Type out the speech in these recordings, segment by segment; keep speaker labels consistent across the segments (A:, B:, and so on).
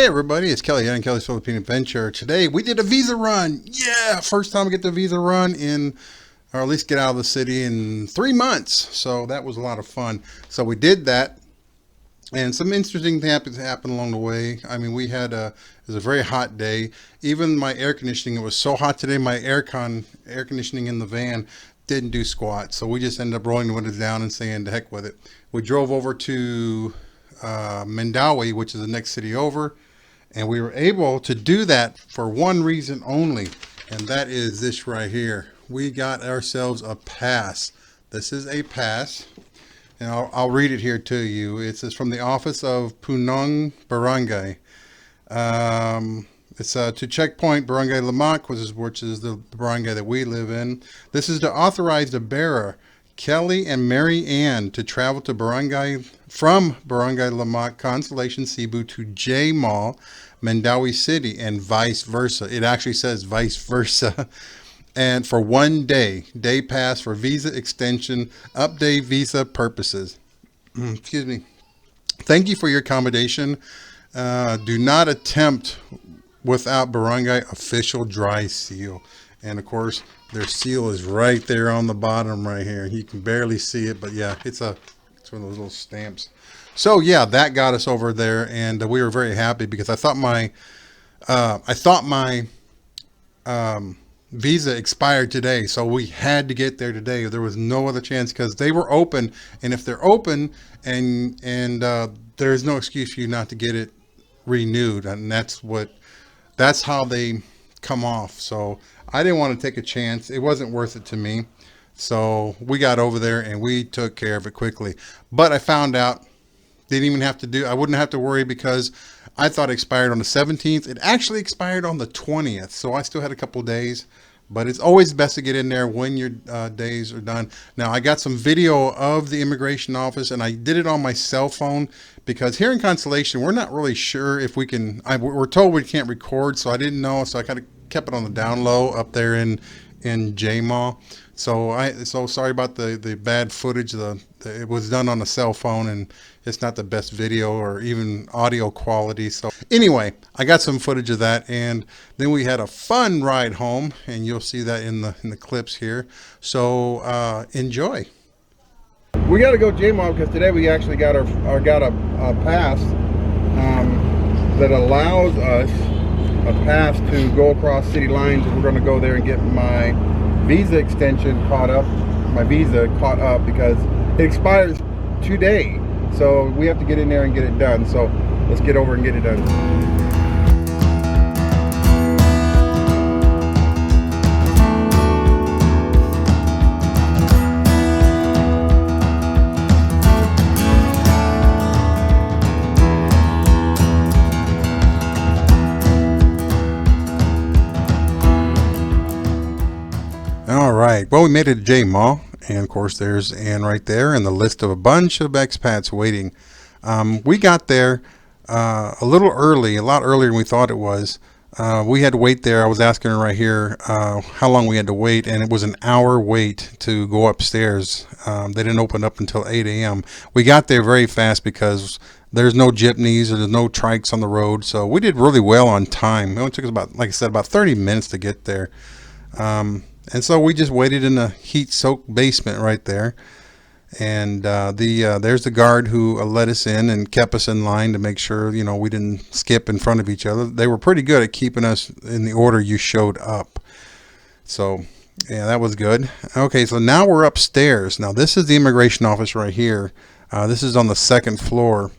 A: everybody, it's Kelly and Kelly's Philippine Adventure. Today we did a visa run. Yeah, first time we get the visa run in, or at least get out of the city in 3 months. So that was a lot of fun. So we did that, and some interesting things happened along the way. I mean, it was a very hot day. Even my air conditioning, it was so hot today, my air conditioning in the van didn't do squat. So we just ended up rolling the windows down and saying the heck with it. We drove over to Mandaue, which is the next city over, and we were able to do that for one reason only, and that is this right here. We got ourselves a pass. This is a pass, and I'll read it here to you. It says from the office of Punong Barangay. It's to Checkpoint Barangay Lamak, which is the barangay that we live in. This is to authorize the bearer, Kelly and Mary Ann, to travel to from Barangay Lamak, Constellation, Cebu to Jmall, Mandaue City, and vice versa. It actually says vice versa. And for 1 day pass for visa extension, update visa purposes. Excuse me. Thank you for your accommodation. Do not attempt without barangay official dry seal. And of course, their seal is right there on the bottom right here. You can barely see it, but yeah, it's one of those little stamps. So yeah, that got us over there, and we were very happy because I thought my visa expired today, so we had to get there today. There was no other chance because they were open, and if they're open and there's no excuse for you not to get it renewed, and that's how they come off. So I didn't want to take a chance. It wasn't worth it to me. So we got over there and we took care of it quickly. But I found out I wouldn't have to worry because I thought it expired on the 17th. It actually expired on the 20th. So I still had a couple of days, but it's always best to get in there when your days are done. Now I got some video of the immigration office, and I did it on my cell phone because here in Constellation, we're not really sure if we can, we're told we can't record. So I didn't know. So I kind of kept it on the down low up there in Jmall. So sorry about the bad footage. It was done on a cell phone, and it's not the best video or even audio quality. So anyway, I got some footage of that, and then we had a fun ride home, and you'll see that in the clips here. So enjoy. We got to go Jmall because today we actually got a pass that allows us a pass to go across city lines, and we're going to go there and get my visa extension caught up because it expires today, so we have to get in there and get it done. So let's get over and get it done. All right, well, we made it to Jmall, and of course there's Ann right there and the list of a bunch of expats waiting. We got there a little early, a lot earlier than we thought it was. We had to wait there. I was asking her right here how long we had to wait, and it was an hour wait to go upstairs. They didn't open up until 8 a.m. We got there very fast because there's no jeepneys or there's no trikes on the road, so we did really well on time. It only took us about, like I said, about 30 minutes to get there. And so we just waited in the heat-soaked basement right there. And there's the guard who let us in and kept us in line to make sure, we didn't skip in front of each other. They were pretty good at keeping us in the order you showed up. So, yeah, that was good. Okay, so now we're upstairs. Now, this is the immigration office right here. This is on the second floor.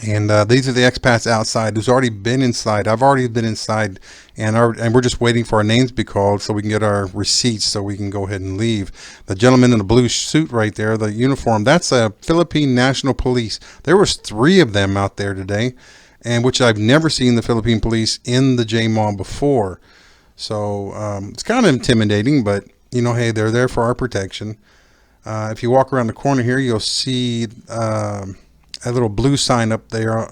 A: And these are the expats outside who's already been inside. I've already been inside, and we're just waiting for our names to be called so we can get our receipts so we can go ahead and leave. The gentleman in the blue suit right there, the uniform, that's a Philippine National Police. There was 3 of them out there today, and which I've never seen the Philippine police in the Jmall before. So it's kind of intimidating, but hey, they're there for our protection. If you walk around the corner here, you'll see a little blue sign up there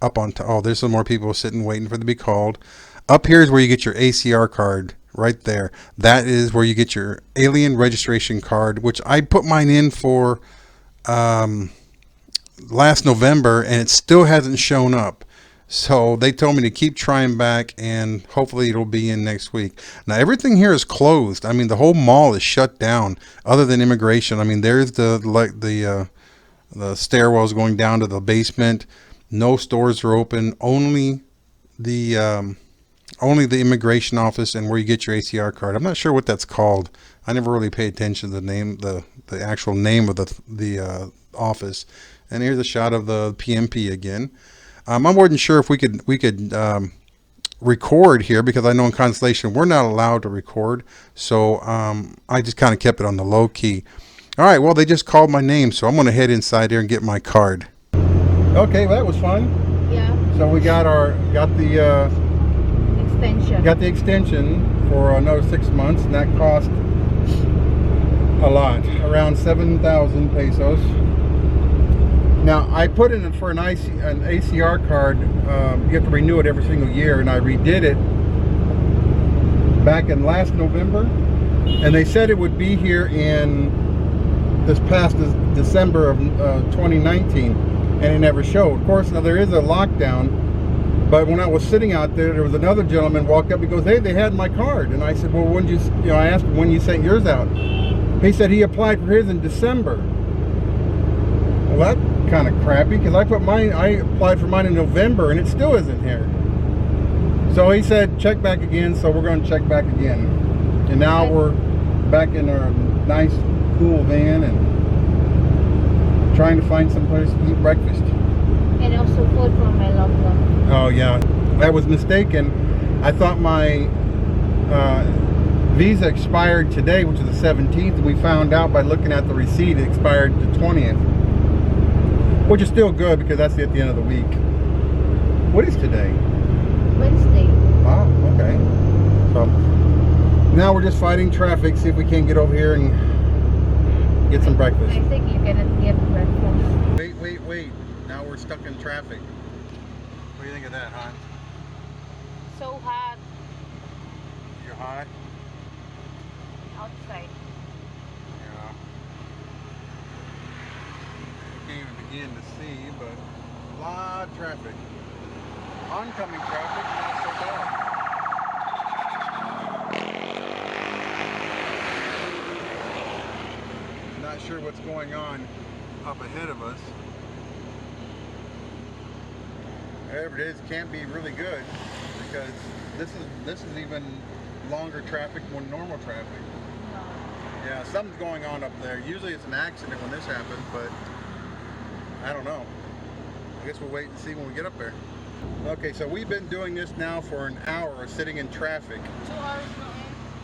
A: up on top. Oh, there's some more people sitting waiting for them to be called. Up here is where you get your ACR card right there. That is where you get your alien registration card, which I put mine in for last November, and it still hasn't shown up. So they told me to keep trying back, and hopefully it'll be in next week. Now everything here is closed. I mean, the whole mall is shut down, other than immigration. I mean, there's the stairwells going down to the basement. No stores are open. The only the immigration office and where you get your ACR card. I'm not sure what that's called. I never really pay attention to the name, the actual name of the office. And here's a shot of the PMP again. I wasn't sure if we could record here, because I know in Constellation we're not allowed to record. So I just kind of kept it on the low key. All right, well, they just called my name, so I'm going to head inside here and get my card. Okay, well, that was fun.
B: Yeah.
A: So we got the
B: Extension.
A: got the extension for another 6 months, and that cost a lot, around 7,000 pesos. Now I put in for an ACR card. You have to renew it every single year, and I redid it back in last November, and they said it would be here in this past December of 2019, and it never showed. Of course, now there is a lockdown. But when I was sitting out there was another gentleman walked up. He goes, "Hey, they had my card." And I said, "Well, when did you know?" I asked him when you sent yours out. He said he applied for his in December. Well, that's kind of crappy, because I applied for mine in November, and it still isn't here. So he said, check back again. So we're going to check back again. And now we're back in our nice, cool van and trying to find some place to eat breakfast.
B: And also food for my loved one.
A: Oh yeah, I was mistaken. I thought my visa expired today, which is the 17th, and we found out by looking at the receipt it expired the 20th, which is still good because that's at the end of the week. What is today?
B: Wednesday.
A: Oh, okay. So now we're just fighting traffic, see if we can't get over here and get some breakfast.
B: I think you cannot get breakfast.
A: Wait. Now we're stuck in traffic. What do you think of that, hon?
B: So hot
A: You're hot?
B: outside.
A: Yeah. Can't even begin to see, but a lot of traffic. Oncoming traffic, not so bad. Not sure what's going on up ahead of us. Whatever it is, can't be really good, because this is even longer traffic than normal traffic. Yeah, something's going on up there. Usually it's an accident when this happens, but I don't know. I guess we'll wait and see when we get up there. Okay, so we've been doing this now for an hour, sitting in traffic.
B: 2 hours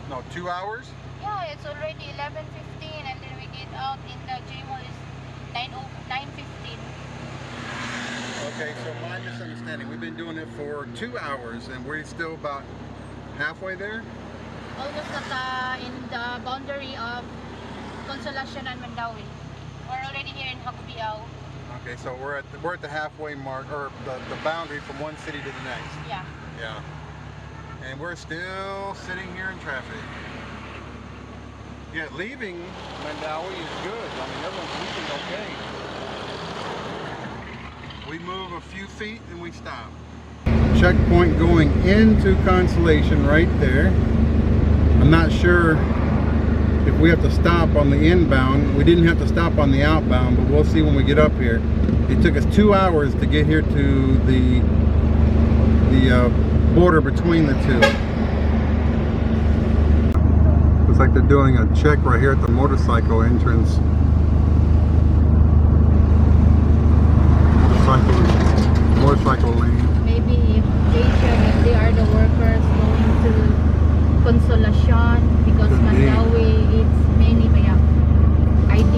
B: no.
A: No, 2 hours?
B: Yeah, it's already 11:15, and then we get out in the Jmall is 9:15.
A: Okay, so my misunderstanding. We've been doing it for 2 hours, and we're still about halfway there?
B: Almost in the boundary of Consolacion and Mandaue. We're already here in Hagbiao.
A: Okay, so we're at the halfway mark, or the boundary from one city to the next.
B: Yeah.
A: Yeah. And we're still sitting here in traffic. Yeah, leaving Mandaue is good. I mean, everyone's leaving okay. We move a few feet and we stop. Checkpoint going into Constellation right there. I'm not sure if we have to stop on the inbound. We didn't have to stop on the outbound, but we'll see when we get up here. It took us 2 hours to get here to the border between the two. Looks like they're doing a check right here at the motorcycle entrance. Motorcycle lane.
B: Maybe if they are the workers going to Consolacion, because Mandaue it's mainly by ID.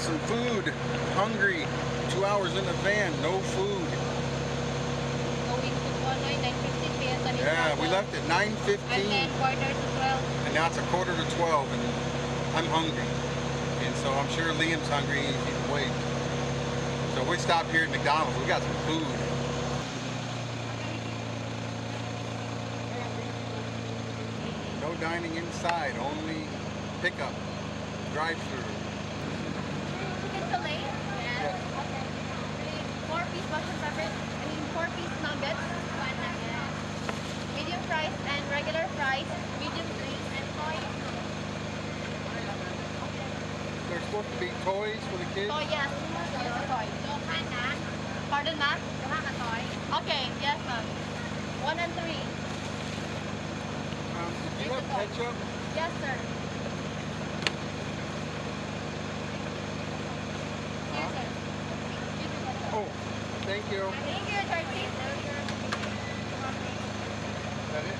A: some food. Hungry. 2 hours in the van, no food.
B: Going to Ponoy, 9:50 p.m.
A: Yeah, we left at 9:15.
B: And then quarter to 12.
A: And now it's a quarter to 12, and I'm hungry. And so I'm sure Liam's hungry. He's awake. So we stopped here at McDonald's. We got some food. No dining inside, only pickup, drive-through.
B: Chicken fillet? Yes. Okay. 4-piece Belgian pepper. 4-piece nuggets. 1 nugget. Medium fries and regular fries. Medium drinks and toy.
A: There's supposed to be toys for the kids.
B: Oh yes. Here's a toy. Pardon, ma'am? Okay, yes, ma'am. 1 and 3.
A: Do you have ketchup?
B: Yes, sir. Here, sir.
A: Oh, thank you.
B: Thank you, Charlie.
A: Is that it?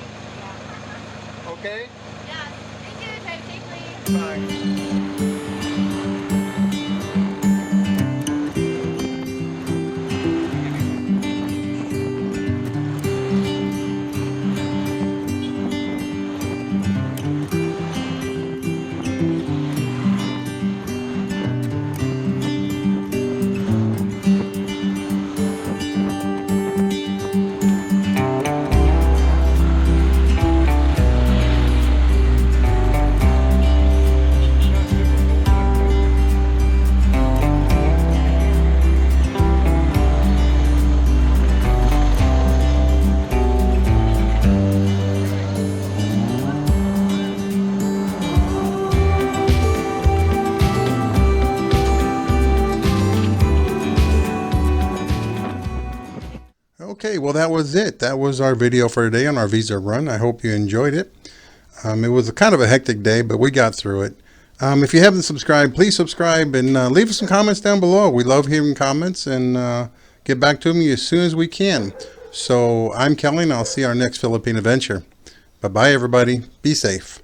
A: Okay.
B: Yes. Thank you, Charlie.
A: Bye. Okay, well that was it. That was our video for today on our visa run. I hope you enjoyed it. It was a kind of a hectic day, but we got through it. If you haven't subscribed, please subscribe and leave us some comments down below. We love hearing comments and get back to me as soon as we can. So I'm Kelly and I'll see you on our next Philippine adventure. Bye-bye everybody. Be safe.